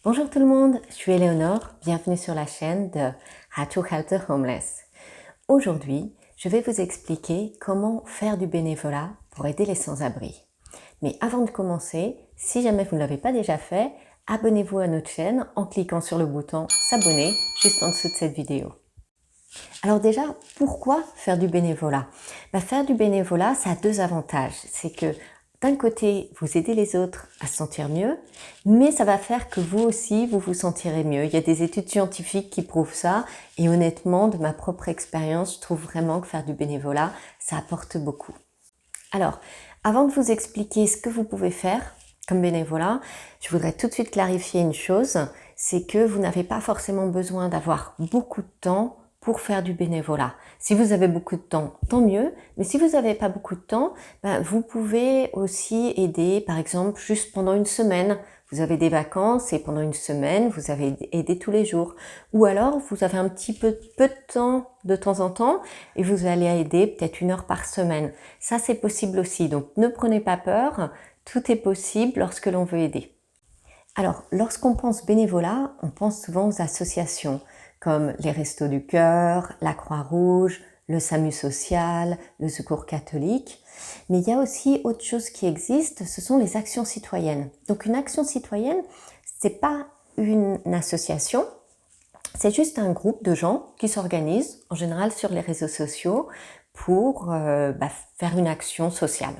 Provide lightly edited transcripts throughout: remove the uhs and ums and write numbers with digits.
Bonjour tout le monde, je suis Éléonore, bienvenue sur la chaîne de How to Help the Homeless. Aujourd'hui, je vais vous expliquer comment faire du bénévolat pour aider les sans-abri. Mais avant de commencer, si jamais vous ne l'avez pas déjà fait, abonnez-vous à notre chaîne en cliquant sur le bouton s'abonner juste en dessous de cette vidéo. Alors déjà, pourquoi faire du bénévolat? Faire du bénévolat, ça a deux avantages. C'est que d'un côté, vous aidez les autres à se sentir mieux, mais ça va faire que vous aussi, vous vous sentirez mieux. Il y a des études scientifiques qui prouvent ça et honnêtement, de ma propre expérience, je trouve vraiment que faire du bénévolat, ça apporte beaucoup. Alors, avant de vous expliquer ce que vous pouvez faire comme bénévolat, je voudrais tout de suite clarifier une chose, c'est que vous n'avez pas forcément besoin d'avoir beaucoup de temps pour faire du bénévolat. Si vous avez beaucoup de temps, tant mieux, mais si vous n'avez pas beaucoup de temps, vous pouvez aussi aider, par exemple, juste pendant une semaine. Vous avez des vacances et pendant une semaine, vous avez aidé tous les jours. Ou alors, vous avez un petit peu de temps en temps et vous allez aider peut-être 1 heure par semaine. Ça, c'est possible aussi. Donc, ne prenez pas peur. Tout est possible lorsque l'on veut aider. Alors, lorsqu'on pense bénévolat, on pense souvent aux associations comme les Restos du Cœur, la Croix-Rouge, le SAMU social, le Secours catholique. Mais il y a aussi autre chose qui existe, ce sont les actions citoyennes. Donc une action citoyenne, c'est pas une association, c'est juste un groupe de gens qui s'organisent, en général sur les réseaux sociaux, pour faire une action sociale.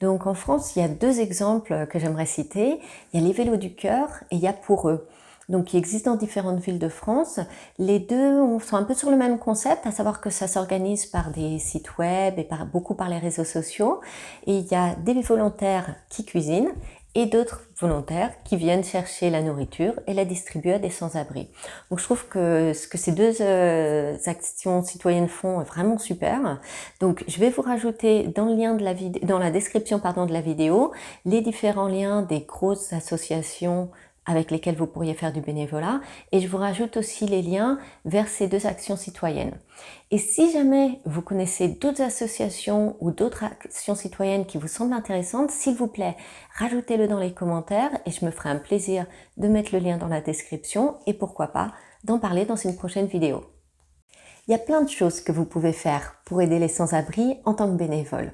Donc en France, il y a 2 exemples que j'aimerais citer. Il y a les Vélos du Cœur et il y a Pour eux. Donc qui existent dans différentes villes de France. Les deux sont un peu sur le même concept, à savoir que ça s'organise par des sites web et beaucoup par les réseaux sociaux. Et il y a des volontaires qui cuisinent et d'autres volontaires qui viennent chercher la nourriture et la distribuer à des sans-abri. Donc je trouve que ce que ces 2 actions citoyennes font est vraiment super. Donc je vais vous rajouter dans le lien de dans la description de la vidéo les différents liens des grosses associations avec lesquelles vous pourriez faire du bénévolat et je vous rajoute aussi les liens vers ces 2 actions citoyennes. Et si jamais vous connaissez d'autres associations ou d'autres actions citoyennes qui vous semblent intéressantes, s'il vous plaît, rajoutez-le dans les commentaires et je me ferai un plaisir de mettre le lien dans la description et pourquoi pas d'en parler dans une prochaine vidéo. Il y a plein de choses que vous pouvez faire pour aider les sans-abri en tant que bénévole.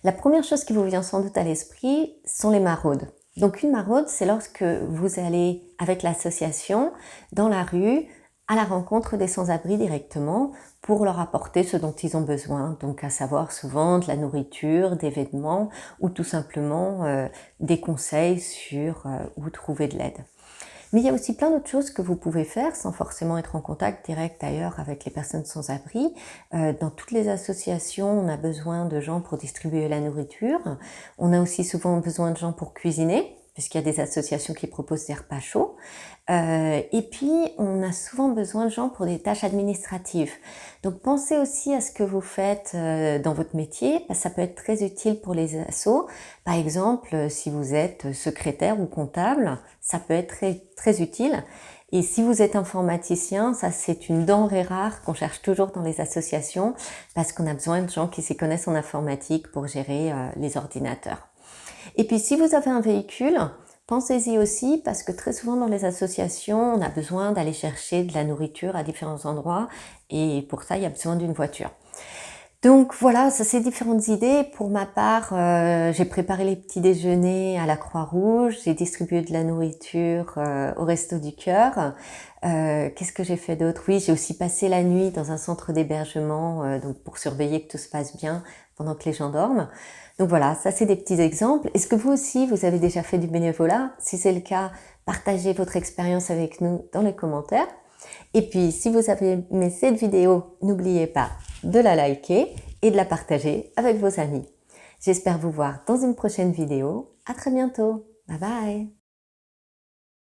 La première chose qui vous vient sans doute à l'esprit sont les maraudes. Donc une maraude, c'est lorsque vous allez avec l'association dans la rue à la rencontre des sans-abri directement pour leur apporter ce dont ils ont besoin, donc à savoir souvent de la nourriture, des vêtements ou tout simplement des conseils sur où trouver de l'aide. Mais il y a aussi plein d'autres choses que vous pouvez faire sans forcément être en contact direct d'ailleurs avec les personnes sans abri. Dans toutes les associations, on a besoin de gens pour distribuer la nourriture. On a aussi souvent besoin de gens pour cuisiner, puisqu'il y a des associations qui proposent des repas chauds. Et puis, on a souvent besoin de gens pour des tâches administratives. Donc, pensez aussi à ce que vous faites dans votre métier. Ça peut être très utile pour les assos. Par exemple, si vous êtes secrétaire ou comptable, ça peut être très, très utile. Et si vous êtes informaticien, ça c'est une denrée rare qu'on cherche toujours dans les associations parce qu'on a besoin de gens qui s'y connaissent en informatique pour gérer les ordinateurs. Et puis, si vous avez un véhicule, pensez-y aussi parce que très souvent dans les associations, on a besoin d'aller chercher de la nourriture à différents endroits et pour ça, il y a besoin d'une voiture. Donc voilà, ça c'est différentes idées. Pour ma part, j'ai préparé les petits déjeuners à la Croix-Rouge, j'ai distribué de la nourriture au Resto du Cœur. Qu'est-ce que j'ai fait d'autre? Oui, j'ai aussi passé la nuit dans un centre d'hébergement donc pour surveiller que tout se passe bien pendant que les gens dorment. Donc voilà, ça c'est des petits exemples. Est-ce que vous aussi, vous avez déjà fait du bénévolat? Si c'est le cas, partagez votre expérience avec nous dans les commentaires. Et puis, si vous avez aimé cette vidéo, n'oubliez pas de la liker et de la partager avec vos amis. J'espère vous voir dans une prochaine vidéo. À très bientôt. Bye bye.